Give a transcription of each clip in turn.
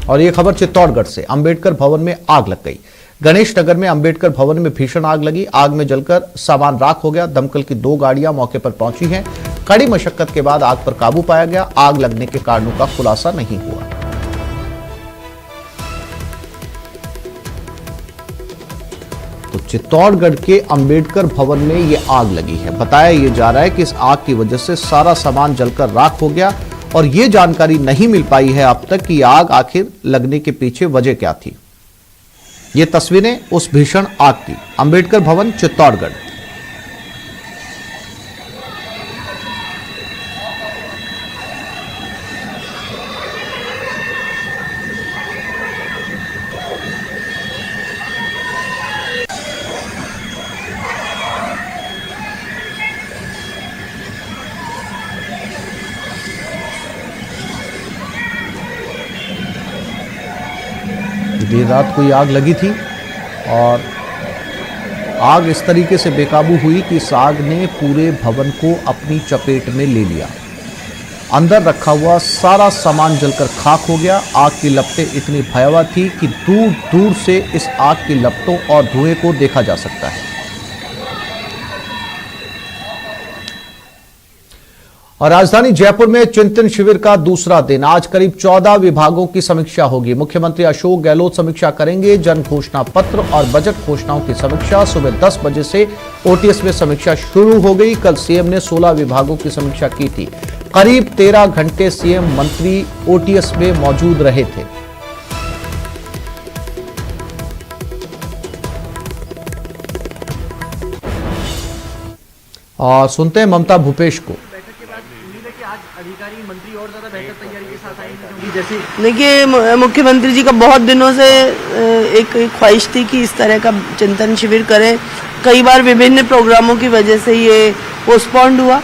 और ये खबर चित्तौड़गढ़ से। अंबेडकर भवन में आग लग गई। गणेश नगर में अंबेडकर भवन में भीषण आग लगी। आग में जलकर सामान राख हो गया। दमकल की 2 गाड़ियां मौके पर पहुंची हैं। कड़ी मशक्कत के बाद आग पर काबू पाया गया। आग लगने के कारणों का खुलासा नहीं हुआ। तो चित्तौड़गढ़ के अंबेडकर भवन में यह आग लगी है। बताया यह जा रहा है कि इस आग की वजह से सारा सामान जलकर राख हो गया और यह जानकारी नहीं मिल पाई है अब तक कि आग आखिर लगने के पीछे वजह क्या थी। ये तस्वीरें उस भीषण आग की। अंबेडकर भवन, चित्तौड़गढ़। देर रात को आग लगी थी और आग इस तरीके से बेकाबू हुई कि इस आग ने पूरे भवन को अपनी चपेट में ले लिया। अंदर रखा हुआ सारा सामान जलकर खाक हो गया। आग की लपटें इतनी भयावह थी कि दूर दूर से इस आग की लपटों और धुएं को देखा जा सकता है। और राजधानी जयपुर में चिंतन शिविर का दूसरा दिन। आज करीब 14 विभागों की समीक्षा होगी। मुख्यमंत्री अशोक गहलोत समीक्षा करेंगे। जन घोषणा पत्र और बजट घोषणाओं की समीक्षा। सुबह 10 बजे से ओटीएस में समीक्षा शुरू हो गई। कल सीएम ने 16 विभागों की समीक्षा की थी। करीब 13 घंटे सीएम मंत्री ओटीएस में मौजूद रहे थे। और सुनते हैं ममता भूपेश को। अधिकारी मंत्री और ज्यादा बेहतर तैयारी के साथ आएंगे। जैसे देखिए, मुख्यमंत्री जी का बहुत दिनों से एक ख्वाहिश थी कि इस तरह का चिंतन शिविर करें। कई बार विभिन्न प्रोग्रामों की वजह से ये पोस्टपोन्ड हुआ,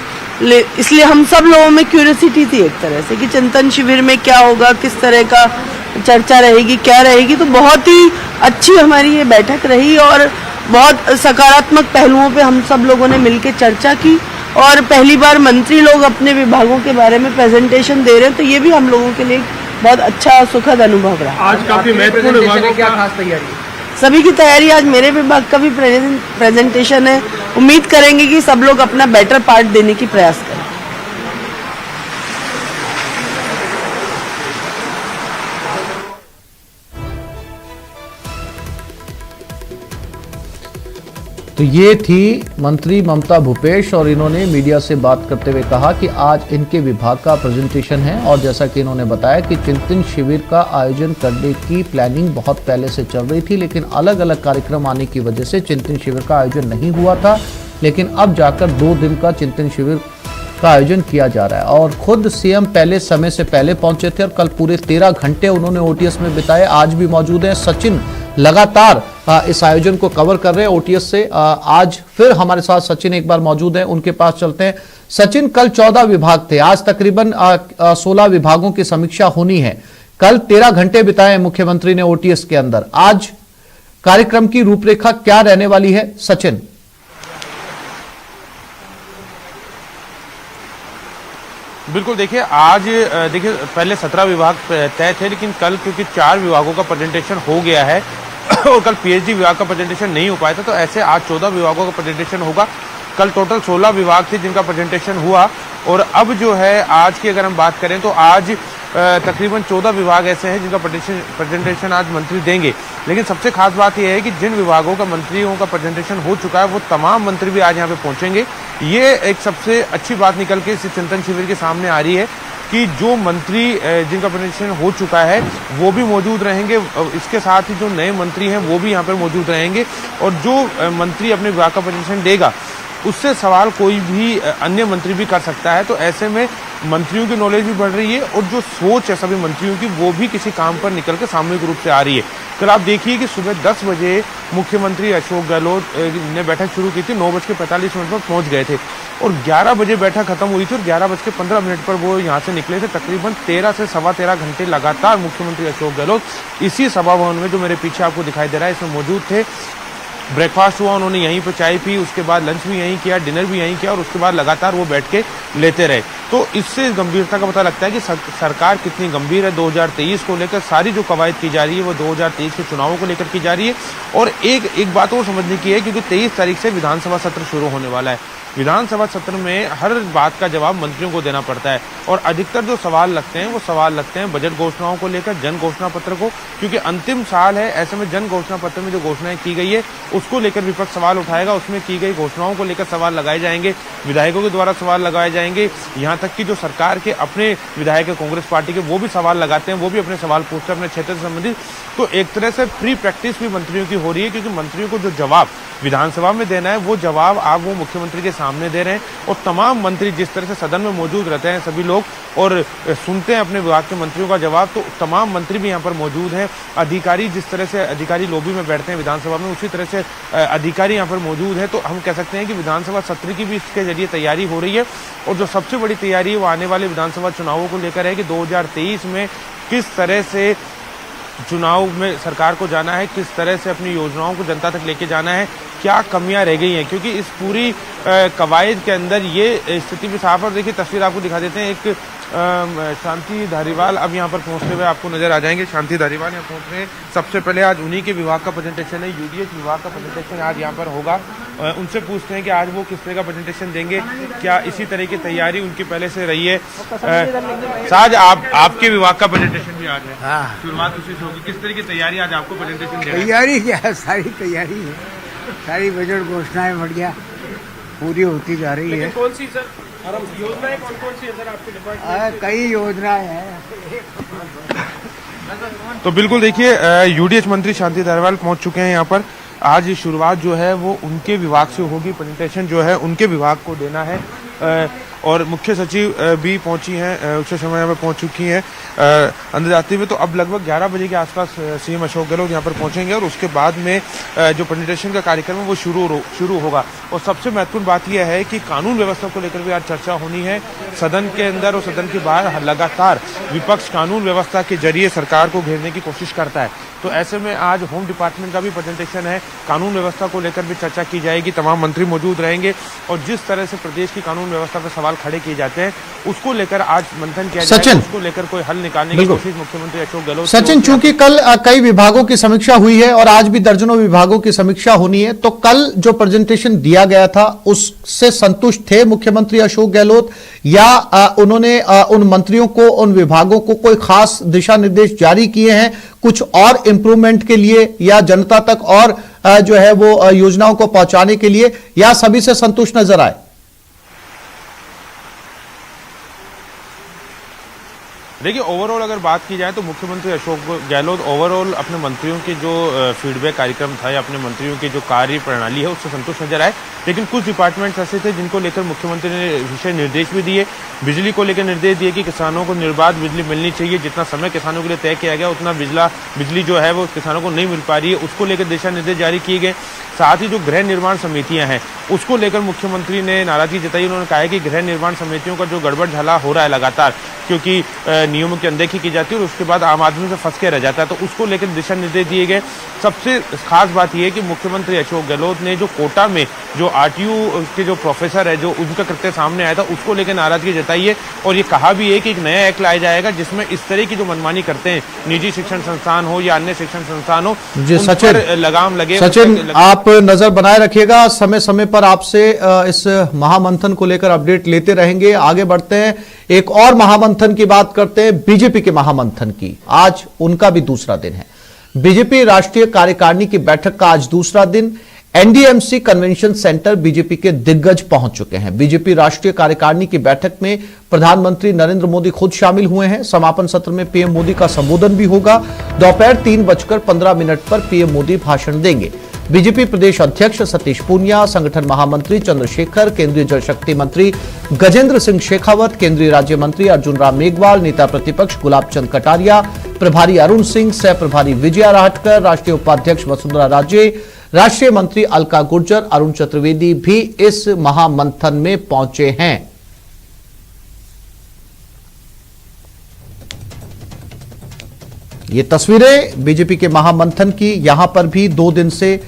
इसलिए हम सब लोगों में क्यूरियोसिटी थी एक तरह से कि चिंतन शिविर में क्या होगा, किस तरह का चर्चा रहेगी, क्या रहेगी। तो बहुत ही अच्छी हमारी ये बैठक रही और बहुत सकारात्मक पहलुओं पे हम सब लोगों ने मिलकर चर्चा की और पहली बार मंत्री लोग अपने विभागों के बारे में प्रेजेंटेशन दे रहे हैं, तो ये भी हम लोगों के लिए बहुत अच्छा सुखद अनुभव रहा। आज काफी महत्वपूर्ण विभागों क्या खास तैयारी है? सभी की तैयारी। आज मेरे विभाग का भी प्रेजेंटेशन है। उम्मीद करेंगे कि सब लोग अपना बेटर पार्ट देने की प्रयास करें। तो ये थी मंत्री ममता भूपेश और इन्होंने मीडिया से बात करते हुए कहा कि आज इनके विभाग का प्रेजेंटेशन है और जैसा कि इन्होंने बताया कि चिंतन शिविर का आयोजन करने की प्लानिंग बहुत पहले से चल रही थी, लेकिन अलग अलग कार्यक्रम आने की वजह से चिंतन शिविर का आयोजन नहीं हुआ था। लेकिन अब जाकर 2 दिन का चिंतन शिविर का आयोजन किया जा रहा है और खुद सीएम पहले समय से पहले पहुंचे थे और कल पूरे 13 घंटे उन्होंने ओटीएस में बिताए। आज भी मौजूद हैं। सचिन लगातार इस आयोजन को कवर कर रहे हैं ओटीएस से। आज फिर हमारे साथ सचिन एक बार मौजूद हैं, उनके पास चलते हैं। सचिन, कल 14 विभाग थे, आज तकरीबन 16 विभागों की समीक्षा होनी है। कल 13 घंटे बिताए मुख्यमंत्री ने ओटीएस के अंदर। आज कार्यक्रम की रूपरेखा क्या रहने वाली है सचिन? बिल्कुल, देखिए आज पहले 17 विभाग तय थे, लेकिन कल क्योंकि 4 विभागों का प्रेजेंटेशन हो गया है और कल पीएचडी विभाग का प्रेजेंटेशन नहीं हो पाया था, तो ऐसे आज 14 विभागों का प्रेजेंटेशन होगा। कल टोटल 16 विभाग थे जिनका प्रेजेंटेशन हुआ और अब जो है आज की अगर हम बात करें तो आज तकरीबन 14 विभाग ऐसे हैं जिनका प्रेजेंटेशन आज मंत्री देंगे। लेकिन सबसे खास बात यह है कि जिन विभागों का मंत्रियों का प्रेजेंटेशन हो चुका है वो तमाम मंत्री भी आज यहाँ पे पहुंचेंगे। ये एक सबसे अच्छी बात निकल के इस चिंतन शिविर के सामने आ रही है कि जो मंत्री जिनका प्रेजेंटेशन हो चुका है वो भी मौजूद रहेंगे। इसके साथ ही जो नए मंत्री हैं वो भी यहाँ पर मौजूद रहेंगे और जो मंत्री अपने विभाग का प्रेजेंटेशन देगा उससे सवाल कोई भी अन्य मंत्री भी कर सकता है। तो ऐसे में मंत्रियों की नॉलेज भी बढ़ रही है और जो सोच है सभी मंत्रियों की वो भी किसी काम पर निकल के सामूहिक रूप से आ रही है। कल आप देखिए कि सुबह 10 बजे मुख्यमंत्री अशोक गहलोत ने बैठक शुरू की थी, 9:45 पर पहुंच गए थे और 11 बजे बैठक खत्म हुई थी और 11:15 पर वो यहाँ से निकले थे। तकरीबन 13 से सवा 13 घंटे लगातार मुख्यमंत्री अशोक गहलोत इसी सभा भवन में, जो मेरे पीछे आपको दिखाई दे रहा है, इसमें मौजूद थे। ब्रेकफास्ट हुआ, उन्होंने यहीं पर चाय पी, उसके बाद लंच भी यहीं किया, डिनर भी यहीं किया और उसके बाद लगातार वो बैठ के लेते रहे। तो इससे गंभीरता का पता लगता है कि सरकार कितनी गंभीर है। 2023 को लेकर सारी जो कवायद की जा रही है वो 2023 के चुनावों को लेकर की जा रही है। और एक बात और समझने की है, क्योंकि 23 तारीख से विधानसभा सत्र शुरू होने वाला है। विधानसभा सत्र में हर बात का जवाब मंत्रियों को देना पड़ता है और अधिकतर जो सवाल लगते हैं वो सवाल लगते हैं बजट घोषणाओं को लेकर, जन घोषणा पत्र को, क्योंकि अंतिम साल है। ऐसे में जन घोषणा पत्र में जो घोषणाएं की गई है उसको लेकर विपक्ष सवाल उठाएगा, उसमें की गई घोषणाओं को लेकर सवाल लगाए जाएंगे, विधायकों के द्वारा सवाल लगाए जाएंगे। यहाँ तक कि जो सरकार के अपने विधायक कांग्रेस पार्टी के वो भी सवाल लगाते हैं, वो भी अपने सवाल पूछते हैं अपने क्षेत्र से संबंधित। तो एक तरह से प्री प्रैक्टिस भी मंत्रियों की हो रही है, क्योंकि मंत्रियों को जो जवाब विधानसभा में देना है वो जवाब आप वो मुख्यमंत्री के सामने दे रहे हैं। और तमाम मंत्री जिस तरह से सदन में मौजूद रहते हैं सभी लोग और सुनते हैं अपने विभाग के मंत्रियों का जवाब, तो तमाम मंत्री भी यहाँ पर मौजूद हैं। अधिकारी जिस तरह से अधिकारी लॉबी में बैठते हैं विधानसभा में, उसी तरह से अधिकारी यहाँ पर मौजूद है। तो हम कह सकते हैं कि विधानसभा सत्र की भी इसके जरिए तैयारी हो रही है। और जो सबसे बड़ी तैयारी है वो आने वाले विधानसभा चुनावों को लेकर है कि 2023 में किस तरह से चुनाव में सरकार को जाना है, किस तरह से अपनी योजनाओं को जनता तक लेके जाना है, क्या कमियां रह गई हैं। क्योंकि इस पूरी कवायद के अंदर ये स्थिति भी साफ है। देखिए तस्वीर आपको दिखा देते हैं, एक शांति धारीवाल अब यहाँ पर पहुंचते हुए आपको नजर आ जाएंगे। शांति धारीवाल यहाँ पहुंच रहे हैं। सबसे पहले आज उन्हीं के विभाग का प्रेजेंटेशन है, यूडीएच विभाग का प्रेजेंटेशन आज यहाँ पर होगा। उनसे पूछते हैं कि आज वो किस तरह का प्रेजेंटेशन देंगे, क्या इसी तरह की तैयारी उनकी पहले से रही है। साज आपके विभाग का प्रेजेंटेशन भी आज है। हाँ। शुरुआत उसी से होगी, किस तरह की तैयारी आज आपको प्रेजेंटेशन देना है? तैयारी क्या है, सारी तैयारी है, सारी बजट घोषणाएं बढ़िया पूरी होती जा रही है। कौन सी सर योजनाएं कौन सी है सर आपके डिपार्टमेंट? कई योजनाएं हैं। तो बिल्कुल देखिए यूडीएच मंत्री शांति धारीवाल पहुंच चुके हैं यहाँ पर। आज शुरुआत जो है वो उनके विभाग से होगी, प्रेजेंटेशन जो है उनके विभाग को देना है। और मुख्य सचिव भी पहुंची हैं, उच्च शर्मा यहाँ पर पहुंच चुकी हैं अंदर जाते हुए। तो अब लगभग 11 बजे के आसपास सीएम अशोक गहलोत यहाँ पर पहुंचेंगे और उसके बाद में जो प्रेजेंटेशन का कार्यक्रम है वो शुरू होगा। और सबसे महत्वपूर्ण बात यह है कि कानून व्यवस्था को लेकर भी आज चर्चा होनी है। सदन के अंदर और सदन के बाहर लगातार विपक्ष कानून व्यवस्था के जरिए सरकार को घेरने की कोशिश करता है। तो ऐसे में आज होम डिपार्टमेंट का भी प्रेजेंटेशन है, कानून व्यवस्था को लेकर भी चर्चा की जाएगी, तमाम मंत्री मौजूद रहेंगे। और जिस तरह से प्रदेश की कानून व्यवस्था पर सवाल खड़े किए जाते हैं उसको लेकर आज मंथन किया जाएगा, उसको लेकर कोई हल निकालने की कोशिश मुख्यमंत्री अशोक गहलोत। सचिन, चूंकि कल कई विभागों की समीक्षा हुई है और आज भी दर्जनों विभागों की समीक्षा होनी है, तो कल जो प्रेजेंटेशन दिया गया था उससे संतुष्ट थे मुख्यमंत्री अशोक गहलोत या उन्होंने उन मंत्रियों को, उन विभागों को कोई खास दिशा निर्देश जारी किए हैं कुछ और इंप्रूवमेंट के लिए या जनता तक और जो है वो योजनाओं को पहुंचाने के लिए, या सभी से संतुष्ट नजर आए? देखिए ओवरऑल अगर बात की जाए तो मुख्यमंत्री अशोक गहलोत ओवरऑल अपने मंत्रियों के जो फीडबैक कार्यक्रम था या अपने मंत्रियों की जो कार्य प्रणाली है उससे संतुष्ट नजर आए। लेकिन कुछ डिपार्टमेंट्स ऐसे थे जिनको लेकर मुख्यमंत्री ने विशेष निर्देश भी दिए। बिजली को लेकर निर्देश दिए कि किसानों को निर्बाध बिजली मिलनी चाहिए, जितना समय किसानों के लिए तय किया गया उतना बिजली जो है वो किसानों को नहीं मिल पा रही है, उसको लेकर दिशा निर्देश जारी किए गए। साथ ही जो गृह निर्माण समितियां हैं उसको लेकर मुख्यमंत्री ने नाराजगी जताई। उन्होंने कहा है कि गृह निर्माण समितियों का जो गड़बड़ झला हो रहा है लगातार, क्योंकि नियमों की अनदेखी की जाती है और उसके बाद आम आदमी से फंस के रह जाता है, तो उसको लेकर दिशा निर्देश दिए गए। सबसे खास बात यह है कि मुख्यमंत्री अशोक गहलोत ने जो कोटा में जो आरटीयू के जो प्रोफेसर है जो उनका कृत्य सामने आया था उसको लेकर नाराजगी जताई है और ये कहा भी है कि एक नया एक्ट लाया जाएगा जिसमें इस तरह की जो मनमानी करते हैं निजी शिक्षण संस्थान हो या अन्य शिक्षण संस्थान हो, उन पर लगाम लगे। सचिन, आप नजर बनाए रखिएगा, समय समय पर आपसे इस महामंथन को लेकर अपडेट लेते रहेंगे। आगे बढ़ते हैं, एक और महामंथन की बात करते हैं, बीजेपी के महामंथन की। आज उनका भी दूसरा दिन है। बीजेपी राष्ट्रीय कार्यकारिणी की बैठक का आज दूसरा दिन। एनडीएमसी कन्वेंशन सेंटर बीजेपी के दिग्गज पहुंच चुके हैं। बीजेपी राष्ट्रीय कार्यकारिणी की बैठक में प्रधानमंत्री नरेंद्र मोदी खुद शामिल हुए हैं। समापन सत्र में पीएम मोदी का संबोधन भी होगा। दोपहर 3:15 पर पीएम मोदी भाषण देंगे। बीजेपी प्रदेश अध्यक्ष सतीश पूनिया, संगठन महामंत्री चंद्रशेखर, केंद्रीय जल शक्ति मंत्री गजेंद्र सिंह शेखावत, केंद्रीय राज्य मंत्री अर्जुन राम मेघवाल, नेता प्रतिपक्ष गुलाब चंद कटारिया, प्रभारी अरुण सिंह, सह प्रभारी विजया राहटकर, राष्ट्रीय उपाध्यक्ष वसुंधरा राजे, राष्ट्रीय मंत्री अलका गुर्जर, अरुण चतुर्वेदी भी इस महामंथन में पहुंचे हैं। ये तस्वीरें बीजेपी के महामंथन की। यहां पर भी 2 दिन से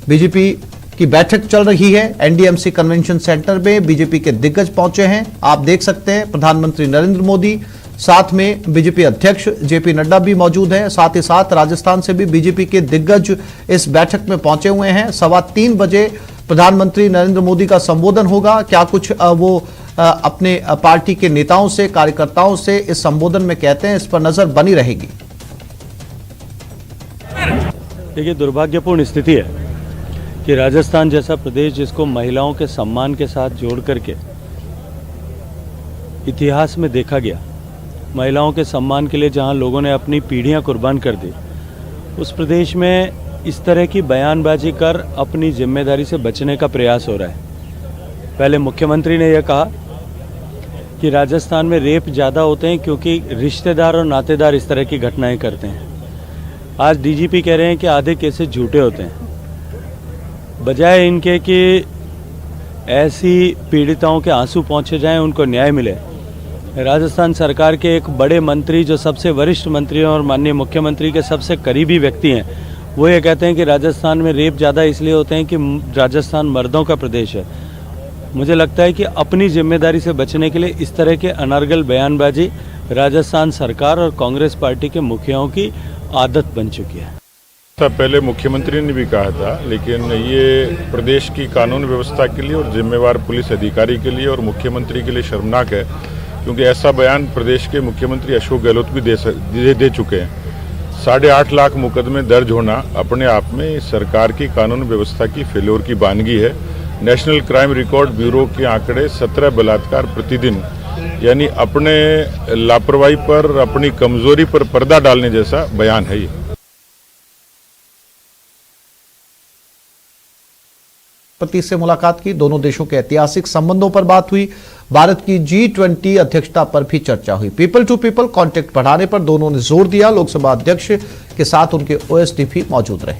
बीजेपी की बैठक चल रही है। एनडीएमसी कन्वेंशन सेंटर में बीजेपी के दिग्गज पहुंचे हैं। आप देख सकते हैं प्रधानमंत्री नरेंद्र मोदी, साथ में बीजेपी अध्यक्ष जेपी नड्डा भी मौजूद हैं। साथ ही साथ राजस्थान से भी बीजेपी के दिग्गज इस बैठक में पहुंचे हुए हैं। 3:15 बजे प्रधानमंत्री नरेंद्र मोदी का संबोधन होगा। क्या कुछ वो अपने पार्टी के नेताओं से, कार्यकर्ताओं से इस संबोधन में कहते हैं, इस पर नजर बनी रहेगी। देखिए, दुर्भाग्यपूर्ण स्थिति है कि राजस्थान जैसा प्रदेश जिसको महिलाओं के सम्मान के साथ जोड़ करके इतिहास में देखा गया, महिलाओं के सम्मान के लिए जहां लोगों ने अपनी पीढ़ियां कुर्बान कर दी, उस प्रदेश में इस तरह की बयानबाजी कर अपनी जिम्मेदारी से बचने का प्रयास हो रहा है। पहले मुख्यमंत्री ने यह कहा कि राजस्थान में रेप ज़्यादा होते हैं क्योंकि रिश्तेदार और नातेदार इस तरह की घटनाएं करते हैं। आज डीजीपी कह रहे हैं कि आधे केसेस झूठे होते हैं। बजाय इनके कि ऐसी पीड़िताओं के आंसू पहुंचे जाएं, उनको न्याय मिले, राजस्थान सरकार के एक बड़े मंत्री जो सबसे वरिष्ठ मंत्री हैं और माननीय मुख्यमंत्री के सबसे करीबी व्यक्ति हैं, वो ये कहते हैं कि राजस्थान में रेप ज़्यादा इसलिए होते हैं कि राजस्थान मर्दों का प्रदेश है। मुझे लगता है कि अपनी जिम्मेदारी से बचने के लिए इस तरह के अनर्गल बयानबाजी राजस्थान सरकार और कांग्रेस पार्टी के मुखियाओं की आदत बन चुकी है। पहले मुख्यमंत्री ने भी कहा था, लेकिन ये प्रदेश की कानून व्यवस्था के लिए और जिम्मेवार पुलिस अधिकारी के लिए और मुख्यमंत्री के लिए शर्मनाक है, क्योंकि ऐसा बयान प्रदेश के मुख्यमंत्री अशोक गहलोत भी दे चुके हैं। 8.5 लाख मुकदमे दर्ज होना अपने आप में सरकार की कानून व्यवस्था की फेल्योर की बानगी है। नेशनल क्राइम रिकॉर्ड ब्यूरो के आंकड़े 17 बलात्कार प्रतिदिन, यानी अपने लापरवाही पर, अपनी कमजोरी पर पर्दा डालने जैसा बयान है ये। राष्ट्रपति से मुलाकात की, दोनों देशों के ऐतिहासिक संबंधों पर बात हुई। भारत की G20 अध्यक्षता पर भी चर्चा हुई। पीपल टू पीपल कांटेक्ट बढ़ाने पर दोनों ने जोर दिया। लोकसभा अध्यक्ष के साथ उनके ओएसडी भी मौजूद रहे।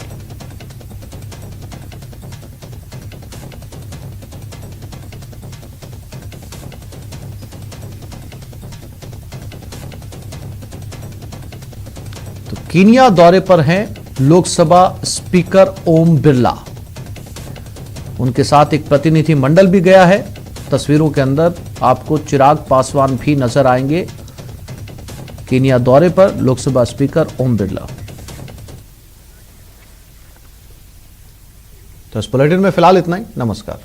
तो कीनिया दौरे पर हैं लोकसभा स्पीकर ओम बिरला। उनके साथ एक प्रतिनिधि मंडल भी गया है। तस्वीरों के अंदर आपको चिराग पासवान भी नजर आएंगे। कीनिया दौरे पर लोकसभा स्पीकर ओम बिरला। तो इस बुलेटिन में फिलहाल इतना ही। नमस्कार।